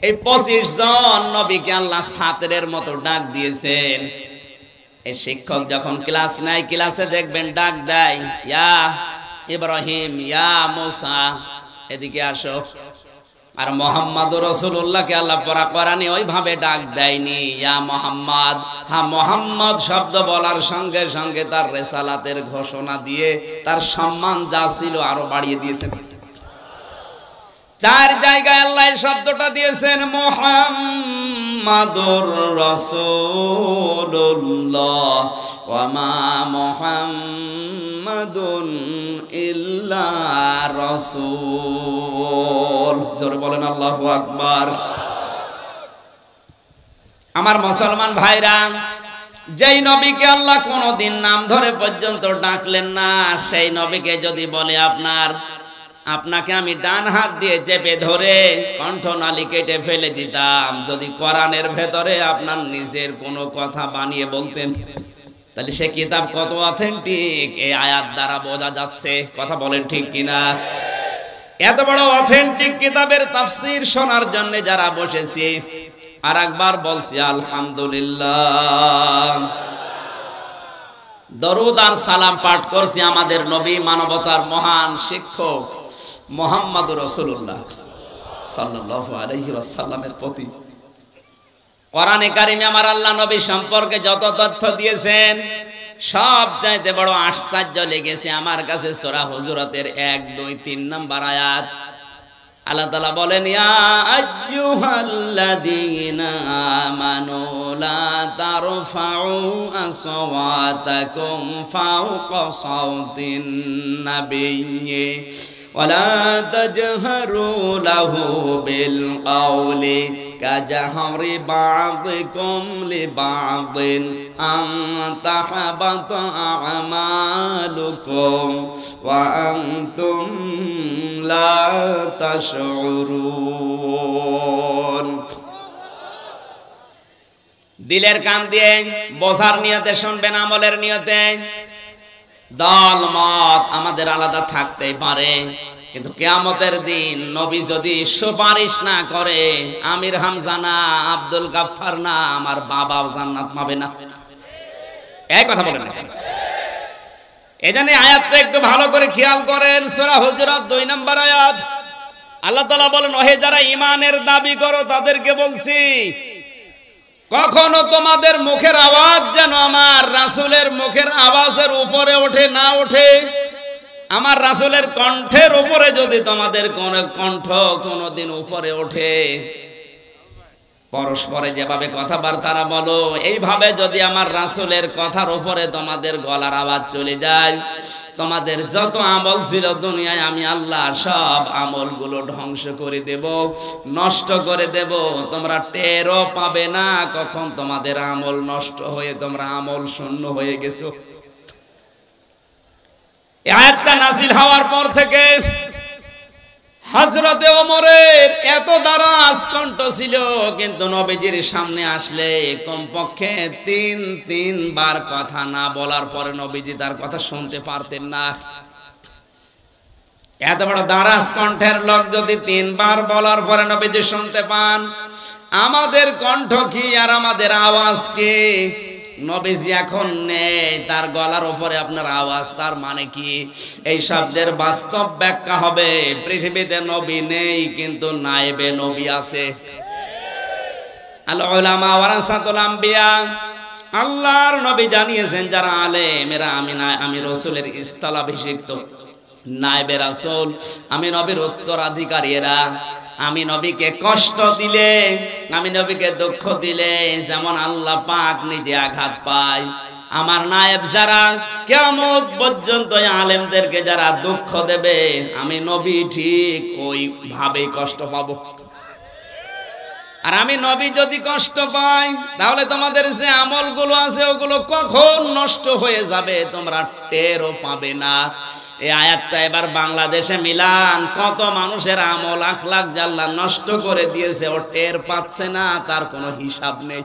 এই 25 জন নবীকে আল্লাহ ছাত্রের মতো ডাক দিয়েছেন। এই শিক্ষক যখন ক্লাস নাই, ক্লাসে দেখবেন ডাক দেয়, ইয়া ইব্রাহিম, ইয়া মুসা, এদিকে আসো। আর মুহাম্মাদুর রাসূলুল্লাহকে আল্লাহ কোরআনে ওইভাবে ডাক দেয়নি, ইয়া মুহাম্মদ। হ্যাঁ, মুহাম্মদ শব্দ বলার সঙ্গে সঙ্গে তার রিসালাতের ঘোষণা দিয়ে তার সম্মান যা ছিল আরো বাড়িয়ে দিয়েছেন। 4 জায়গায় আল্লাহ এই শব্দটা দিয়েছেন, মুহাম্মাদুর রাসূলুল্লাহ ওয়া মা মুহাম্মাদুন ইল্লা রাসূল। জোরে বলেন আল্লাহু আকবার। আমার মুসলমান ভাইরা, যেই নবীকে আল্লাহ কোনদিন নাম ধরে পর্যন্ত ডাকলেন না, সেই নবীকে যদি বলে আপনাকে আমি ডান হাত দিয়ে চেপে ধরে কণ্ঠনালী কেটে ফেলে দিতাম, যদি কোরআনের ভেতরে আপনার নিজের কোনো কথা বানিয়ে বলতেন, তাহলে সে কিতাব কত অথেন্টিক এই আয়াত দ্বারা বোঝা যাচ্ছে। কথা বলেন ঠিক কিনা? এত বড় অথেন্টিক কিতাবের তাফসীর শোনার জন্য যারা বসেছি, আর একবার বলছি আলহামদুলিল্লাহ। দরুদ আর সালাম পাঠ করছি আমাদের নবী, মানবতার মহান শিক্ষক মুহাম্মাদুর রাসূলুল্লাহ সাল্লাল্লাহু আলাইহি ওয়াসাল্লামের প্রতি। কোরআনে কারিমে আমার আল্লাহ নবী সম্পর্কে যত তথ্য দিয়েছেন, সব চাইতে বড় আশ্চর্য লেগেছে আমার কাছে সূরা হুজুরাতের 1, 2, 3 নম্বর আয়াত। আল্লাহ তাআলা বলেন, ইয়া আইয়ুহাল্লাযীনা আমানু লা তারফাউ আসওয়াতাকুম ফাওকা সাওতিন নাবিয়্যি ওয়া লা তাজহারু লাহু বিল কওলি কাজাহরি বা'দিকুম লিবা'দিন আন তাহাবাতা আমালুকুম ওয়া আনতুম লা তাশউরুন। দিলের কান দিয়ে বোঝার নিয়তে শুনবেন, আমলের নিয়তে। দল মত আমাদের আলাদা থাকতেই পারে, কিন্তু কিয়ামতের দিন নবী যদি সুপারিশ না করে, আমির হামজা না, আব্দুল গাফফার না, আমার বাবাও জান্নাত পাবে না। এই কথা বলেন না। এজন্য আয়াতটা একটু ভালো করে খেয়াল করেন, সূরা হুজুরাত 2 নম্বর আয়াত। আল্লাহ তাআলা বলেন, ওহে যারা ঈমানের দাবি করো তাদেরকে বলছি, কখনো তোমাদের মুখের আওয়াজ যেন আমার রাসূলের মুখের আওয়াজের উপরে ওঠে না ওঠে। আমার রাসূলের কণ্ঠের উপরে যদি তোমাদের কোন কণ্ঠ কোনদিন উপরে ওঠে, পরস্পরে যেভাবে কথাবার্তা বলো, এইভাবে যদি আমার রাসূলের কথার উপরে তোমাদের গলার আওয়াজ চলে যায়, তোমাদের যত আমল ছিল দুনিয়ায় আমি আল্লাহ সব আমলগুলো ধ্বংস করে দেব, নষ্ট করে দেব। তোমরা টেরও পাবে না কখন তোমাদের আমল নষ্ট হয়ে তোমরা আমল শূন্য হয়ে গেছো। এই আয়াতটা নাযিল হওয়ার পর থেকে হযরতে ওমরের এত দারাজ কণ্ঠ ছিল, কিন্তু নবীজির সামনে আসলে কমপক্ষে 3 বার কথা না বলার পরে নবীজি তার কথা শুনতে পারতেন না। এত বড় দারাজ কণ্ঠের লোক যদি 3 বার বলার পরে নবীজি শুনতে পান, আমাদের কণ্ঠ কি আর আমাদের আওয়াজ কি? নবীজি এখন নেই, তার গলার উপরে আপনার আওয়াজ, তার মানে কি? এই শব্দের বাস্তব ব্যাখ্যা হবে, পৃথিবীতে নবী নেই কিন্তু নায়েবে নবী আছে। আল উলামা ওয়ারাসাতুল আম্বিয়া। আল্লাহর নবী জানিয়েছেন, যারা আলেম এরা আমি রাসূলের স্থলাভিষিক্ত নায়েবে রাসূল, আমি নবীর উত্তরাধিকারী। এরা আমি নবীকে কষ্ট দিলে, আমি নবীকে দুঃখ দিলে যেমন আল্লাহ পাক নিজে আঘাত পায়, আমার নায়েব যারা কিয়ামত পর্যন্ত আলেমদেরকে যারা দুঃখ দেবে, আমি নবী ঠিক ওইভাবেই কষ্ট পাবো। আর আমি নবী যদি কষ্ট পাই, তাহলে তোমাদের যে আমলগুলো আছে ওগুলো কখন নষ্ট হয়ে যাবে তোমরা টেরও পাবে না। এই আয়াতটা এবার বাংলাদেশে মিলান, কত মানুষের আমল আখলাক আল্লাহ নষ্ট করে দিয়েছে, ও টের পাচ্ছে না, তার কোনো হিসাব নেই,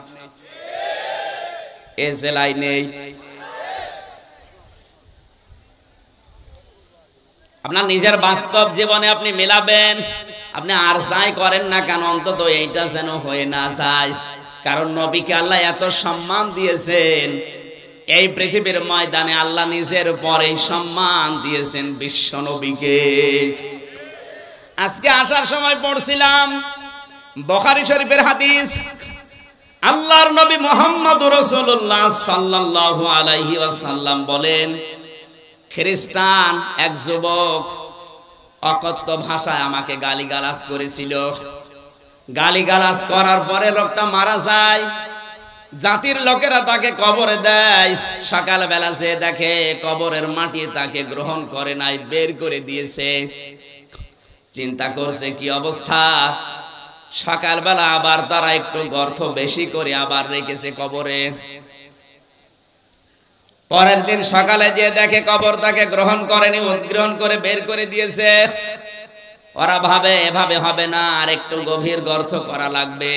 এ জেলায় নেই। আপনার নিজের বাস্তব জীবনে আপনি মিলাবেন, আপনি আর যাই করেন না কেন অন্তত এইটা যেন হয়ে না যায়। কারণ নবীকে আল্লাহ এত সম্মান দিয়েছেন, এই পৃথিবীর ময়দানে আল্লাহ নিজের পরেই সম্মান দিয়েছেন বিশ্ব নবীকে। আজকে আসার সময় পড়ছিলাম বুখারী শরীফের হাদিস, আল্লাহর নবী মুহাম্মদুর রাসূলুল্লাহ সাল্লাল্লাহু আলাইহি ওয়াসাল্লাম বলেন, খ্রিস্টান এক যুবক অকথ্য ভাষায় আমাকে গালিগালাজ করেছিল। গালিগালাজ করার পরে লোকটা মারা যায়, জাতির লোকেরা তাকে কবরে দেয়। সকালবেলা সে দেখে কবরের মাটি তাকে গ্রহণ করে নাই, বের করে দিয়েছে। চিন্তা করছে কি অবস্থা। সকালবেলা আবার তারা একটু গর্ত বেশি করে আবার রেখেছে কবরে। পরের দিন সকালে যে দেখে কবর তাকে গ্রহণ করেনি, উদ্গ্রহণ করে বের করে দিয়েছে। ওরা ভাবে এভাবে হবে না, আর একটু গভীর গর্ত করা লাগবে।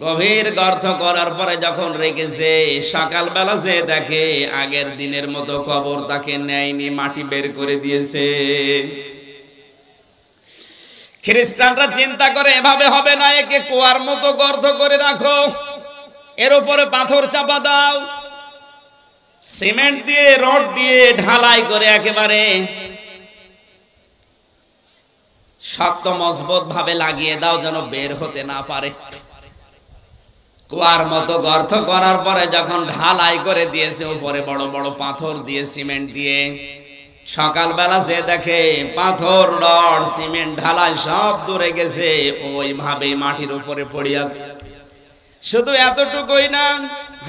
গভীর গর্ত করার পরে যখন রেখেছে, সকালবেলা যে দেখে আগের দিনের মতো কবর তাকে নেয়নি, মাটি বের করে দিয়েছে। খ্রিস্টানরা চিন্তা করে এভাবে হবে না, একে কুয়ার মতো গর্ত করে রাখো, এর উপরে পাথর চাপা দাও, সিমেন্ট দিয়ে রড দিয়ে ঢালাই করে একেবারে শক্ত মজবুত ভাবে লাগিয়ে দাও, যেন বের হতে না পারে। কুয়ার মতো গর্ত করার পরে যখন ঢালাই করে দিয়েছে, উপরে বড় বড় পাথর দিয়ে সিমেন্ট দিয়ে, সকালবেলা যে দেখে পাথর রড সিমেন্ট ঢালাই সব দূরে গেছে, ওইভাবে মাটির উপরে পড়ে আছে। শুধু এতটুকুই না,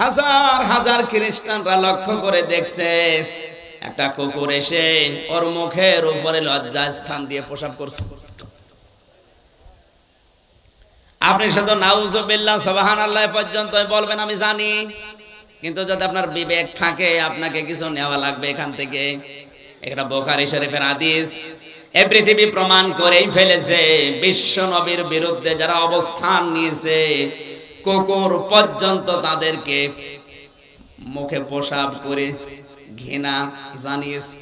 হাজার হাজার খ্রিস্টানরা লক্ষ্য করে দেখছে একটা কুকুর এসে ওর মুখের উপরে লজ্জা স্থান দিয়ে প্রসাব করছে। আপনি শুধু নাউজুবিল্লাহ সুবহানাল্লাহ পর্যন্ত বলবেন আমি জানি, কিন্তু যদি আপনার বিবেক থাকে আপনাকে কিছু নেওয়া লাগবে এখান থেকে। এটা বুখারী শরীফের হাদিস। এই পৃথিবী প্রমাণ করেই ফেলেছে, বিশ্ব নবীর বিরুদ্ধে যারা অবস্থান নিয়েছে, কুকুর পর্যন্ত তাদেরকে মুখে প্রসাব করে ঘৃণা জানিয়েছে।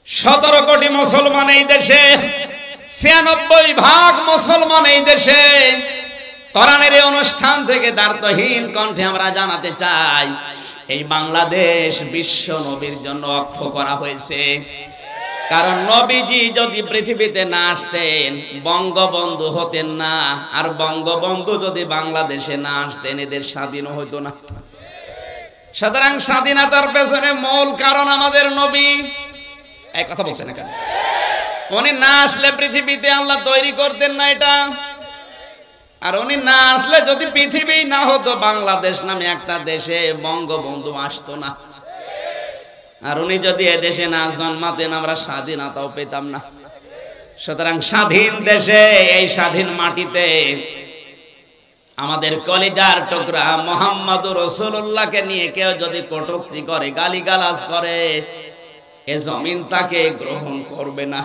17 কোটি মুসলমান এই দেশে, 96% মুসলমান এই দেশে। কোরআনের এই অনুষ্ঠান থেকে দ্বার্থহীন কণ্ঠে আমরা জানাতে চাই, এই বাংলাদেশ বিশ্ব নবীর জন্য অক্ষ করা হয়েছে। কারণ নবীজি যদি পৃথিবীতে না আসতেন, বঙ্গবন্ধু হতেন না, আর বঙ্গবন্ধু যদি বাংলাদেশে না আসতেন, এদের স্বাধীন হতো না। সুতরাং স্বাধীনতার পেছনে মূল কারণ আমাদের নবী। এই কথা বলছেন না, উনি না আসলে পৃথিবীতে আল্লাহ তৈরি করতেন না এটা। আর উনি না আসলে যদি পৃথিবী না হতো, বাংলাদেশ নামে একটা দেশে বঙ্গবন্ধু আসতো না। আর উনি যদি এদেশে না জন্মাতেন, আমরা স্বাধীনতাও পেতাম না। সুতরাং স্বাধীন দেশে, এই স্বাধীন মাটিতে আমাদের কলিজার টুকরা মুহাম্মদুর রাসূলুল্লাহকে নিয়ে কেউ যদি কটূক্তি করে, গালিগালাজ করে, এ জমিন তাকে গ্রহণ করবে না।